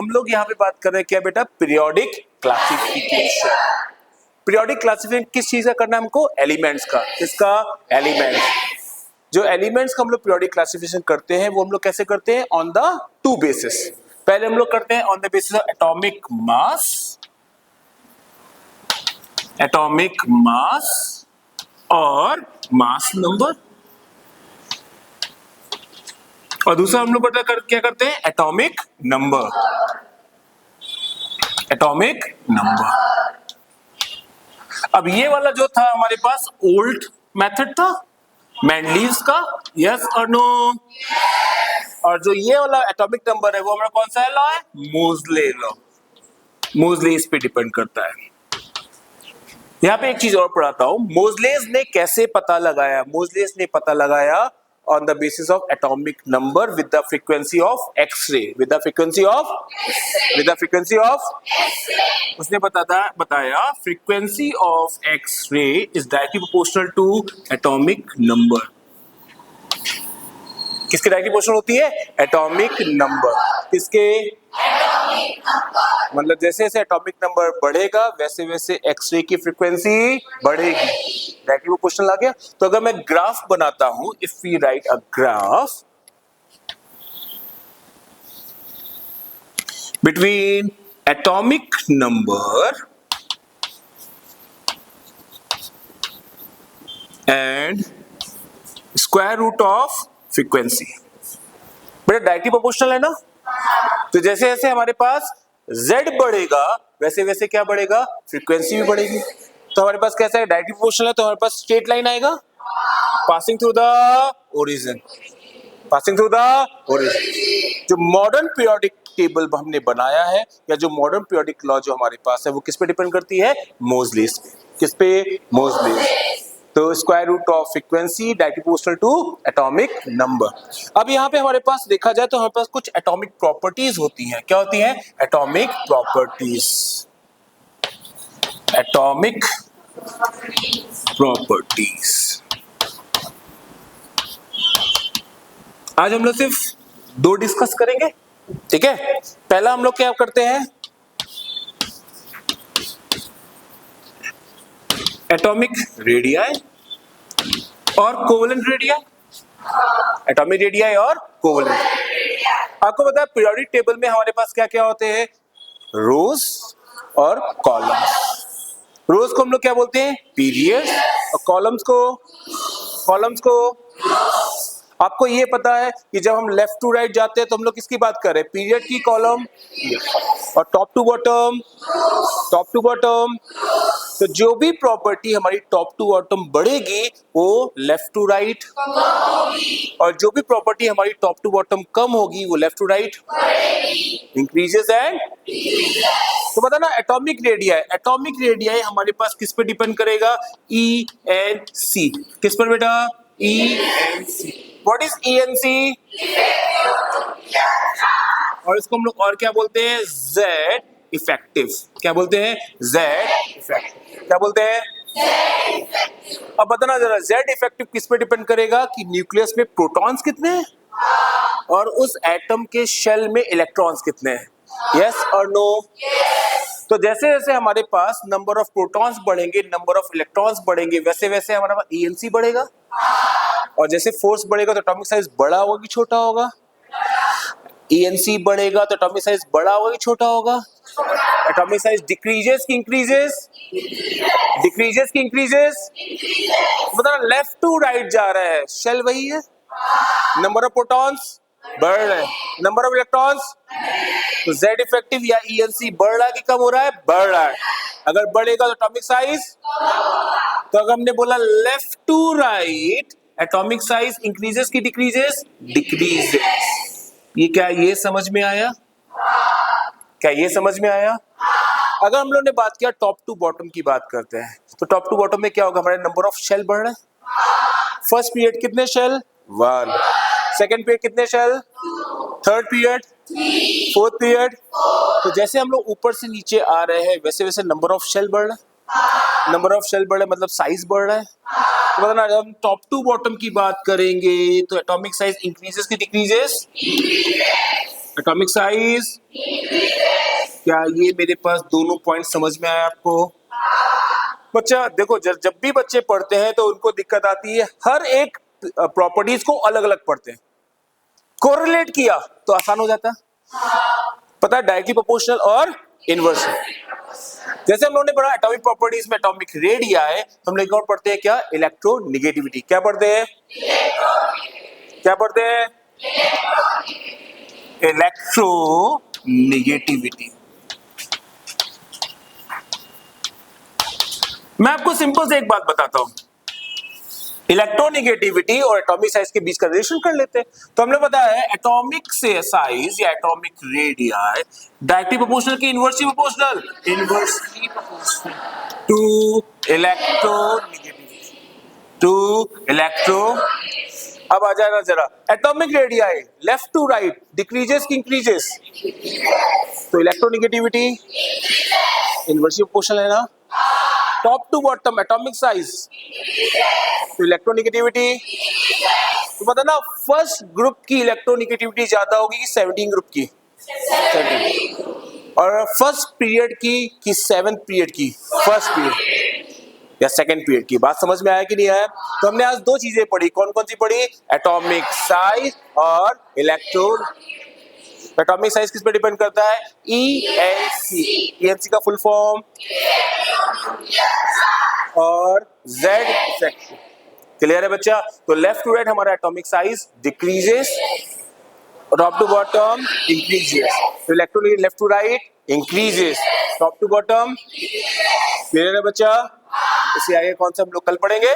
हम लोग यहाँ पे बात कर रहे हैं क्या बेटा, पीरियोडिक क्लासिफिकेशन। पीरियोडिक क्लासिफिकेशन किस चीज का करना है हमको, एलिमेंट्स का। किसका, एलिमेंट्स। जो एलिमेंट्स का हम लोग पीरियोडिक क्लासिफिकेशन करते हैं वो हम लोग कैसे करते हैं, ऑन द टू बेसिस। पहले हम लोग करते हैं on the basis of atomic mass, atomic mass और मास नंबर, और दूसरा हम लोग क्या करते हैं, एटॉमिक नंबर, एटॉमिक नंबर। अब ये वाला जो था हमारे पास ओल्ड मेथड था मेंडलीव्स का, यस और नो। और जो ये वाला एटॉमिक नंबर है वो हमारा कौन सा लॉ है, मोजले लॉ। मोजले इस पे डिपेंड करता है। यहाँ पे एक चीज और पढ़ाता हूं, मोजलेस ने कैसे पता लगाया, मोजलेस ने पता लगाया on the basis of atomic number with the frequency of X-ray, with the frequency of उसने बताया frequency of X-ray is directly proportional to atomic number। किसके डायरेक्टली प्रोपोर्शनल होती है, एटॉमिक नंबर। किसके, मतलब जैसे जैसे एटॉमिक नंबर बढ़ेगा वैसे वैसे एक्सरे की फ्रीक्वेंसी बढ़ेगी। डायरेक्टली प्रोपोर्शनल आ गया। तो अगर मैं ग्राफ बनाता हूं, if we write a graph between atomic number and square root of frequency, बेटा डायरेक्टली प्रोपोर्शनल है ना। तो जैसे जैसे हमारे पास z बढ़ेगा वैसे वैसे क्या बढ़ेगा, फ्रीक्वेंसी भी बढ़ेगी। तो हमारे पास कैसा है, डायरेक्टली प्रोपोर्शनल है तो हमारे पास स्ट्रेट लाइन आएगा passing through the origin, passing through the origin. जो मॉडर्न पीरियोडिक टेबल हमने बनाया है या जो मॉडर्न पीरियोडिक लॉ जो हमारे पास है वो किस पे डिपेंड करती है, मोजलेस पे। किस पे, मोजलेस। तो square root of frequency directly proportional to atomic number. अब यहाँ पे हमारे पास देखा जाए तो हमारे पास कुछ एटॉमिक प्रॉपर्टीज होती हैं। क्या होती हैं, एटॉमिक प्रॉपर्टीज, एटॉमिक प्रॉपर्टीज। आज हम लोग सिर्फ दो डिस्कस करेंगे, ठीक है। पहला हम लोग क्या करते हैं, एटॉमिक रेडियाई और कोवेलेंट रेडियाई, एटॉमिक रेडियाई और कोवेलेंट। आपको पता है पीरियोडिक टेबल में हमारे पास क्या क्या होते हैं, रोज और कॉलम्स। रोज को हम लोग क्या बोलते हैं, पीरियड, और कॉलम्स को आपको ये पता है कि जब हम लेफ्ट टू राइट जाते हैं तो हम लोग किसकी बात कर रहे हैं, पीरियड की कॉलम, और top to bottom, top to bottom. तो जो भी प्रॉपर्टी हमारी टॉप टू बॉटम बढ़ेगी वो लेफ्ट टू राइट, और जो भी प्रॉपर्टी हमारी टॉप टू बॉटम कम होगी वो left to right increases and. तो पता ना एटॉमिक रेडियाई, एटॉमिक रेडियाई हमारे पास किस पे डिपेंड करेगा, ई एन सी। किस पर बेटा, E N C. What is E N C, और इसको हम लोग और क्या बोलते हैं, जेड इफेक्टिव। क्या बोलते हैं, जेड इफेक्टिव। क्या बोलते हैं, अब बताना जरा, जेड इफेक्टिव किस पे डिपेंड करेगा कि न्यूक्लियस में प्रोटॉन्स कितने हैं और उस एटम के शेल में इलेक्ट्रॉन्स कितने हैं, यस और नो। तो जैसे जैसे हमारे पास नंबर ऑफ प्रोटॉन्स बढ़ेंगे, नंबर ऑफ इलेक्ट्रॉन्स बढ़ेंगे, वैसे वैसे हमारा पास ईएनसी बढ़ेगा, और जैसे फोर्स बढ़ेगा तो एटॉमिक साइज बड़ा होगा कि छोटा होगा, ईएनसी बढ़ेगा तो एटॉमिक साइज बड़ा होगा कि छोटा होगा, एटॉमिक साइज डिक्रीजेस की इंक्रीजेस, डिक्रीजेस की इंक्रीजेस। मतलब लेफ्ट टू राइट जा रहा है, शेल वही है, नंबर ऑफ प्रोटॉन्स बढ़ रहे हैं, नंबर ऑफ इलेक्ट्रॉन्स। तो जेड इफेक्टिव या ईएनसी बढ़ रहा है कि कम हो रहा है, बढ़ रहा है। अगर बढ़ेगा तो एटॉमिक साइज, तो अगर हमने बोला left to right atomic size increases की डिक्रीजेस, डिक्रीजेस। ये क्या, ये समझ में आया, क्या ये समझ में आया। अगर हम लोग ने बात किया टॉप टू बॉटम की बात करते हैं, तो टॉप टू बॉटम में क्या होगा, हमारे नंबर ऑफ शेल बढ़ रहे हैं। फर्स्ट पीरियड कितने शेल, 1, सेकेंड पीरियड कितने shell, third period, fourth period. तो जैसे हम लोग ऊपर से नीचे आ रहे हैं वैसे वैसे नंबर ऑफ शेल बढ़ रहा है, नंबर ऑफ शेल बढ़ रहा है मतलब साइज बढ़ रहा है। तो मतलब ना, जब हम टॉप टू बॉटम की बात करेंगे तो एटॉमिक साइज इंक्रीजेस की डिक्रीजेस, एटॉमिक साइज, क्या ये मेरे पास दोनों पॉइंट समझ में आया आपको? बच्चा देखो, जब भी बच्चे पढ़ते हैं तो उनको दिक्कत आती है, हर एक प्रॉपर्टीज को अलग अलग पढ़ते हैं। कोरिलेट किया तो आसान हो जाता है, पता है, डायरेक्टली प्रोपोर्शनल और इनवर्स। जैसे हम लोगों ने पढ़ा एटॉमिक प्रॉपर्टीज में एटॉमिक रेडिया है, तो हम लोग और पढ़ते हैं क्या? इलेक्ट्रोनेगेटिविटी। क्या पढ़ते हैं? क्या पढ़ते हैं? इलेक्ट्रोनेगेटिविटी। मैं आपको सिंपल से एक बात बताता हूं, इलेक्ट्रोनेगेटिविटी और एटॉमिक साइज के बीच का रिलेशन कर लेते हैं। तो हमने बताया है एटॉमिक से साइज या एटॉमिक रेडियस डायरेक्टली प्रोपोर्शनल की inversely proportional? Inversely proportional to electronegativity, to electro. अब आ जाएगा जरा, atomic radius left to right decreases की इंक्रीजेस? तो इलेक्ट्रोनेगेटिविटी इनवर्सली प्रोपोर्शनल है ना। Top to bottom atomic size, तो इलेक्ट्रोनेगेटिविटी, तो पता ना फर्स्ट ग्रुप की इलेक्ट्रोनेगेटिविटी ज्यादा होगी कि 17 ग्रुप की? 17। और फर्स्ट पीरियड की कि सेवेंथ पीरियड की? फर्स्ट पीरियड या सेकंड पीरियड की? बात समझ में आया कि नहीं आया? तो हमने आज दो चीजें पढ़ी, कौन कौन सी पढ़ी? एटॉमिक साइज और इलेक्ट्रॉन। एटॉमिक साइज किस पे डिपेंड करता है? ENC। ENC का फुल फॉर्म और Z इफेक्टिव। क्लियर है बच्चा? तो लेफ्ट टू राइट हमारा atomic size decreases, top to bottom increases. तो electron left to right increases, top to bottom. Clear है बच्चा? इससे आगे कौन सा हम लोग कल पढ़ेंगे?